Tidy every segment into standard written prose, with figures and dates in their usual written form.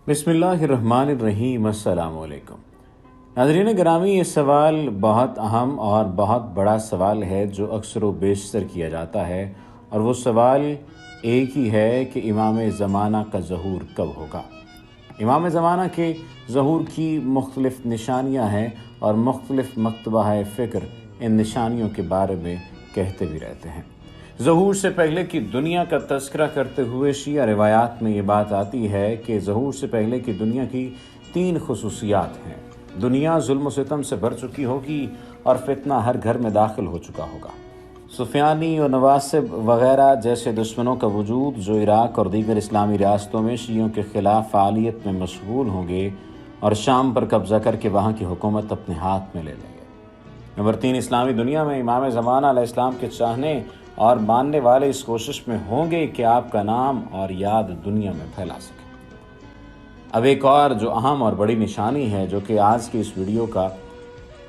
بسم اللہ الرحمن الرحیم۔ السلام علیکم ناظرین گرامی، یہ سوال بہت اہم اور بہت بڑا سوال ہے جو اکثر و بیشتر کیا جاتا ہے، اور وہ سوال ایک ہی ہے کہ امام زمانہ کا ظہور کب ہوگا۔ امام زمانہ کے ظہور کی مختلف نشانیاں ہیں اور مختلف مکتبہ فکر ان نشانیوں کے بارے میں کہتے بھی رہتے ہیں۔ ظہور سے پہلے کی دنیا کا تذکرہ کرتے ہوئے شیعہ روایات میں یہ بات آتی ہے کہ ظہور سے پہلے کی دنیا کی 3 خصوصیات ہیں۔ دنیا ظلم و ستم سے بھر چکی ہوگی اور فتنہ ہر گھر میں داخل ہو چکا ہوگا۔ سفیانی اور نواسب وغیرہ جیسے دشمنوں کا وجود جو عراق اور دیگر اسلامی ریاستوں میں شیعوں کے خلاف فعالیت میں مشغول ہوں گے اور شام پر قبضہ کر کے وہاں کی حکومت اپنے ہاتھ میں لے لیں گے۔ نمبر 3، اسلامی دنیا میں امام زمانہ علیہ السلام کے چاہنے اور ماننے والے اس کوشش میں ہوں گے کہ آپ کا نام اور یاد دنیا میں پھیلا سکیں۔ اب ایک اور جو اہم اور بڑی نشانی ہے، جو کہ آج کی اس ویڈیو کا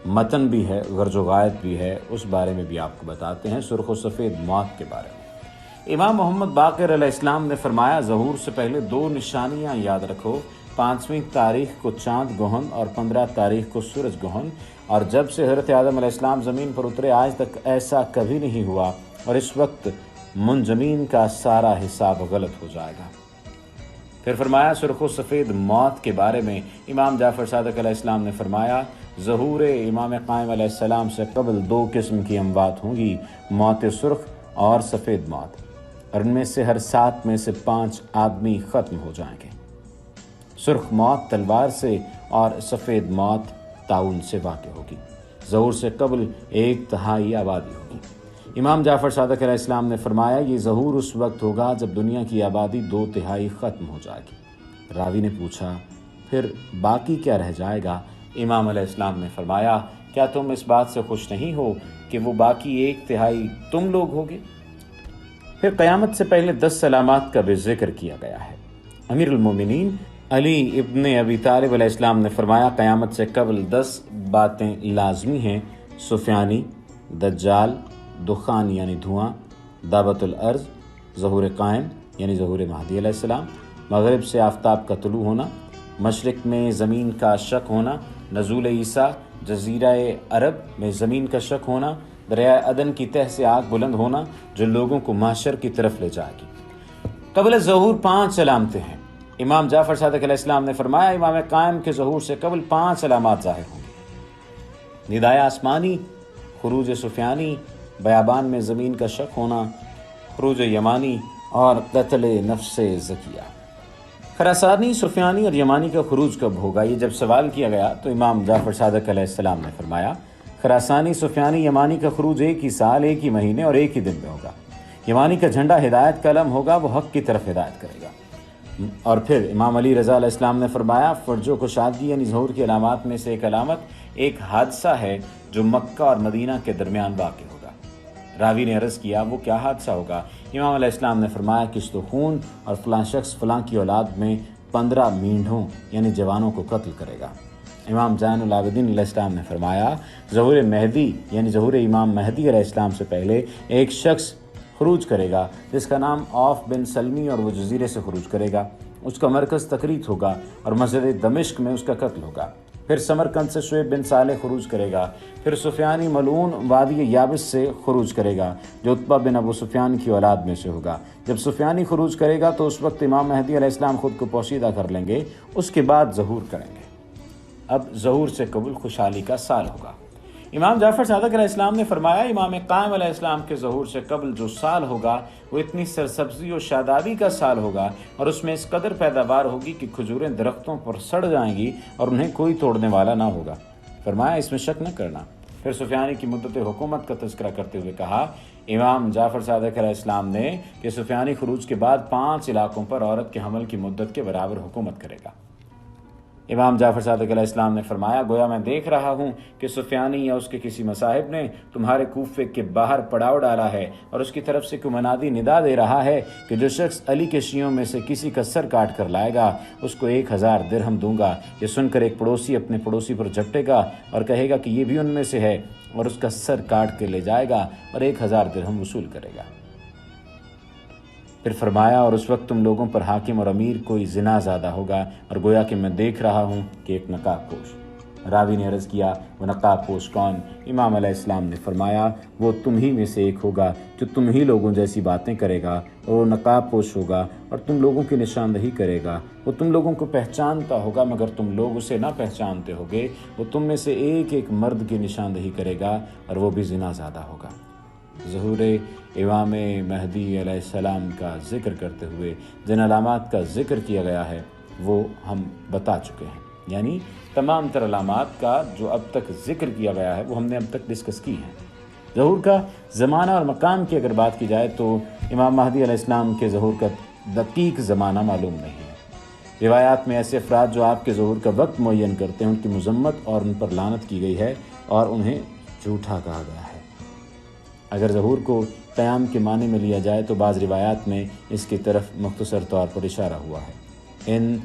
متن بھی ہے، غرض و غایت بھی ہے، اس بارے میں بھی آپ کو بتاتے ہیں، سرخ و سفید موت کے بارے میں۔ امام محمد باقر علیہ السلام نے فرمایا، ظہور سے پہلے 2 نشانیاں یاد رکھو۔ 5ویں تاریخ کو چاند گہن اور 15 تاریخ کو سورج گہن، اور جب سے حضرت آدم علیہ السلام زمین پر اترے آج تک ایسا کبھی نہیں ہوا، اور اس وقت منجمین کا سارا حساب غلط ہو جائے گا۔ پھر فرمایا سرخ و سفید موت کے بارے میں، امام جعفر صادق علیہ السلام نے فرمایا، ظہور امام قائم علیہ السلام سے قبل 2 قسم کی اموات ہوں گی، موت سرخ اور سفید موت، اور ان میں سے ہر 7 میں سے 5 آدمی ختم ہو جائیں گے۔ سرخ موت تلوار سے اور سفید موت طاعون سے واقع ہوگی۔ ظہور سے قبل 1/3 آبادی ہوگی۔ امام جعفر صادق علیہ السلام نے فرمایا، یہ ظہور اس وقت ہوگا جب دنیا کی آبادی 2/3 ختم ہو جائے گی۔ راوی نے پوچھا، پھر باقی کیا رہ جائے گا؟ امام علیہ السلام نے فرمایا، کیا تم اس بات سے خوش نہیں ہو کہ وہ باقی 1/3 تم لوگ ہوگے؟ پھر قیامت سے پہلے 10 علامات کا بھی ذکر کیا گیا ہے۔ امیر المومنین علی ابن ابی طالب علیہ السلام نے فرمایا، قیامت سے قبل 10 باتیں لازمی ہیں: سفیانی، دجال، دخان یعنی دھواں، دعوت الارض، ظہور قائم یعنی ظہور مہدی علیہ السلام، مغرب سے آفتاب کا طلوع ہونا، مشرق میں زمین کا شق ہونا، نزول عیسیٰ، جزیرہ عرب میں زمین کا شق ہونا، دریائے عدن کی تہ سے آگ بلند ہونا جو لوگوں کو محشر کی طرف لے جائے گی۔ قبل ظہور 5 علامتیں ہیں۔ امام جعفر صادق علیہ السلام نے فرمایا، امام قائم کے ظہور سے قبل 5 علامات ظاہر ہوں گی: ندائے آسمانی، خروج سفیانی، بیابان میں زمین کا شق ہونا، خروج یمانی اور قتل نفس زکیہ۔ خراسانی، سفیانی اور یمانی کا خروج کب ہوگا؟ یہ جب سوال کیا گیا تو امام جعفر صادق علیہ السلام نے فرمایا، خراسانی، سفیانی، یمانی کا خروج ایک ہی سال، ایک ہی مہینے اور ایک ہی دن میں ہوگا۔ یمانی کا جھنڈا ہدایت کا علم ہوگا، وہ حق کی طرف ہدایت کرے گا۔ اور پھر امام علی رضا علیہ السلام نے فرمایا، فرج و کشادگی یعنی ظہور کی علامات میں سے ایک علامت ایک حادثہ ہے جو مکہ اور مدینہ کے درمیان واقع ہوگا۔ راوی نے عرض کیا، وہ کیا حادثہ ہوگا؟ امام علیہ السلام نے فرمایا، کشت و خون اور فلاں شخص فلاں کی اولاد میں 15 مینڈھوں یعنی جوانوں کو قتل کرے گا۔ امام زین العابدین علیہ السلام نے فرمایا، ظہور مہدی یعنی ظہور امام مہدی علیہ السلام سے پہلے ایک شخص خروج کرے گا جس کا نام عوف بن سلمی، اور وہ جزیرے سے خروج کرے گا۔ اس کا مرکز تقریت ہوگا اور مسجد دمشق میں اس کا قتل ہوگا۔ پھر سمرقند سے شعیب بن صالح خروج کرے گا۔ پھر سفیانی ملعون وادی یابس سے خروج کرے گا جو عتبہ بن ابو سفیان کی اولاد میں سے ہوگا۔ جب سفیانی خروج کرے گا تو اس وقت امام مہدی علیہ السلام خود کو پوشیدہ کر لیں گے، اس کے بعد ظہور کریں گے۔ اب ظہور سے قبل خوشحالی کا سال ہوگا۔ امام جعفر صادق علیہ السلام نے فرمایا، امام قائم علیہ السلام کے ظہور سے قبل جو سال ہوگا وہ اتنی سرسبزی و شادابی کا سال ہوگا، اور اس میں اس قدر پیداوار ہوگی کہ کھجوریں درختوں پر سڑ جائیں گی اور انہیں کوئی توڑنے والا نہ ہوگا۔ فرمایا، اس میں شک نہ کرنا۔ پھر سفیانی کی مدت حکومت کا تذکرہ کرتے ہوئے کہا، امام جعفر صادق علیہ السلام نے کہ سفیانی خروج کے بعد 5 علاقوں پر عورت کے حمل کی مدت کے برابر حکومت کرے گا۔ امام جعفر صادق علیہ السلام نے فرمایا، گویا میں دیکھ رہا ہوں کہ سفیانی یا اس کے کسی مصاحب نے تمہارے کوفے کے باہر پڑاؤ ڈالا ہے، اور اس کی طرف سے کوئی منادی ندا دے رہا ہے کہ جو شخص علی کے شیعوں میں سے کسی کا سر کاٹ کر لائے گا اس کو 1000 درہم دوں گا۔ یہ سن کر ایک پڑوسی اپنے پڑوسی پر جھپٹے گا اور کہے گا کہ یہ بھی ان میں سے ہے، اور اس کا سر کاٹ کے لے جائے گا اور 1000 درہم وصول کرے گا۔ پھر فرمایا اور اس وقت تم لوگوں پر حاکم اور امیر کوئی زنا زادہ ہوگا اور گویا کہ میں دیکھ رہا ہوں کہ ایک نقاب پوش۔ راوی نے عرض کیا وہ نقاب پوش کون؟ امام علیہ السلام نے فرمایا وہ تم ہی میں سے ایک ہوگا جو تم ہی لوگوں جیسی باتیں کرے گا، اور وہ نقاب پوش ہوگا اور تم لوگوں کی نشاندہی کرے گا۔ وہ تم لوگوں کو پہچانتا ہوگا مگر تم لوگ اسے نہ پہچانتے ہوگے۔ وہ تم میں سے ایک ایک مرد کی نشاندہی کرے گا اور وہ بھی زنا زادہ ہوگا۔ ظہور امام مہدی علیہ السلام کا ذکر کرتے ہوئے جن علامات کا ذکر کیا گیا ہے وہ ہم بتا چکے ہیں، یعنی تمام تر علامات کا جو اب تک ذکر کیا گیا ہے وہ ہم نے اب تک ڈسکس کی ہیں۔ ظہور کا زمانہ اور مقام کی اگر بات کی جائے تو امام مہدی علیہ السلام کے ظہور کا دقیق زمانہ معلوم نہیں ہے۔ روایات میں ایسے افراد جو آپ کے ظہور کا وقت معین کرتے ہیں ان کی مذمت اور ان پر لعنت کی گئی ہے اور انہیں جھوٹا کہا گیا ہے۔ اگر ظہور کو قیام کے معنی میں لیا جائے تو بعض روایات میں اس کی طرف مختصر طور پر اشارہ ہوا ہے۔ ان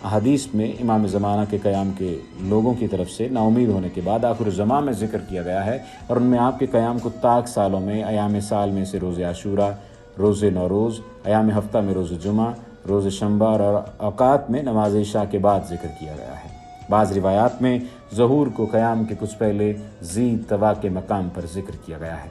احادیث میں امام زمانہ کے قیام کے لوگوں کی طرف سے نا امید ہونے کے بعد آخر الزماں میں ذکر کیا گیا ہے، اور ان میں آپ کے قیام کو طاق سالوں میں ایام سال میں سے روز عاشورہ، روز نوروز، ایام ہفتہ میں روز جمعہ، روز شنبہ اور اوقات میں نماز عشاء کے بعد ذکر کیا گیا ہے۔ بعض روایات میں ظہور کو قیام کے کچھ پہلے ذی طوا کے مقام پر ذکر کیا گیا ہے۔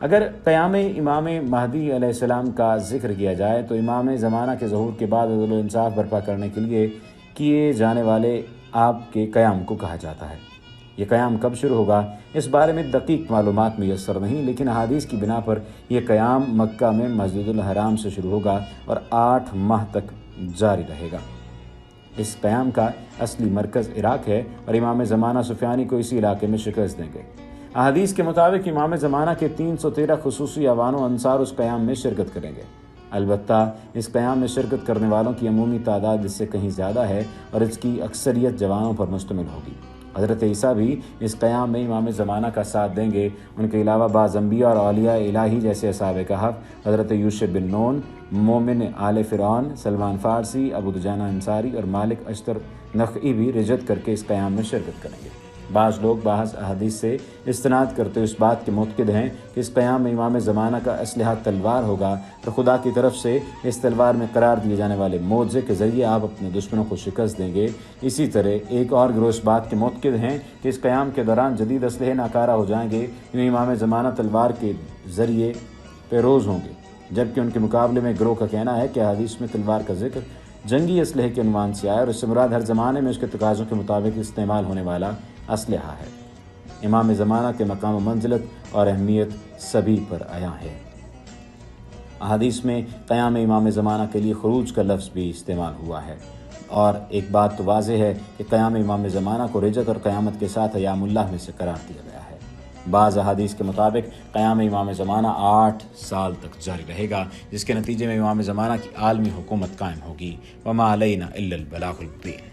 اگر قیام امام مہدی علیہ السلام کا ذکر کیا جائے تو امام زمانہ کے ظہور کے بعد عدل و انصاف برپا کرنے کے لیے کیے جانے والے آپ کے قیام کو کہا جاتا ہے۔ یہ قیام کب شروع ہوگا اس بارے میں دقیق معلومات میسر نہیں، لیکن احادیث کی بنا پر یہ قیام مکہ میں مسجد الحرام سے شروع ہوگا اور 8 ماہ تک جاری رہے گا۔ اس قیام کا اصلی مرکز عراق ہے اور امام زمانہ سفیانی کو اسی علاقے میں شکست دیں گے۔ احادیث کے مطابق امام زمانہ کے 313 خصوصی اعوان و انصار اس قیام میں شرکت کریں گے۔ البتہ اس قیام میں شرکت کرنے والوں کی عمومی تعداد اس سے کہیں زیادہ ہے اور اس کی اکثریت جوانوں پر مشتمل ہوگی۔ حضرت عیسیٰ بھی اس قیام میں امام زمانہ کا ساتھ دیں گے۔ ان کے علاوہ بعض انبیاء اور اولیاء الہی جیسے اصحاب کہف، حضرت یوشع بن نون، مومن آل فرعون، سلمان فارسی، ابو دجانہ انصاری اور مالک اشتر نخعی بھی رجعت کر کے اس قیام میں شرکت کریں گے۔ بعض لوگ بعض احادیث سے استناد کرتے اس بات کے معتقد ہیں کہ اس قیام میں امام زمانہ کا اسلحہ تلوار ہوگا اور خدا کی طرف سے اس تلوار میں قرار دیے جانے والے معجزے کے ذریعے آپ اپنے دشمنوں کو شکست دیں گے۔ اسی طرح ایک اور گروہ اس بات کے معتقد ہیں کہ اس قیام کے دوران جدید اسلحے ناکارہ ہو جائیں گے، یوں امام زمانہ تلوار کے ذریعے پیروز ہوں گے، جبکہ ان کے مقابلے میں گروہ کا کہنا ہے کہ احادیث میں تلوار کا ذکر جنگی اسلحے کے عنوان سے آیا اور اس سے مراد ہر زمانے میں اس کے تقاضوں کے مطابق استعمال ہونے والا اسلحہ ہے۔ امام زمانہ کے مقام و منزلت اور اہمیت سبھی پر عیاں ہے۔ احادیث میں قیام امام زمانہ کے لیے خروج کا لفظ بھی استعمال ہوا ہے، اور ایک بات تو واضح ہے کہ قیام امام زمانہ کو رجعت اور قیامت کے ساتھ ایام اللہ میں سے قرار دیا گیا ہے۔ بعض احادیث کے مطابق قیام امام زمانہ 8 سال تک جاری رہے گا، جس کے نتیجے میں امام زمانہ کی عالمی حکومت قائم ہوگی۔ وما علینا الا البلاغ المبین۔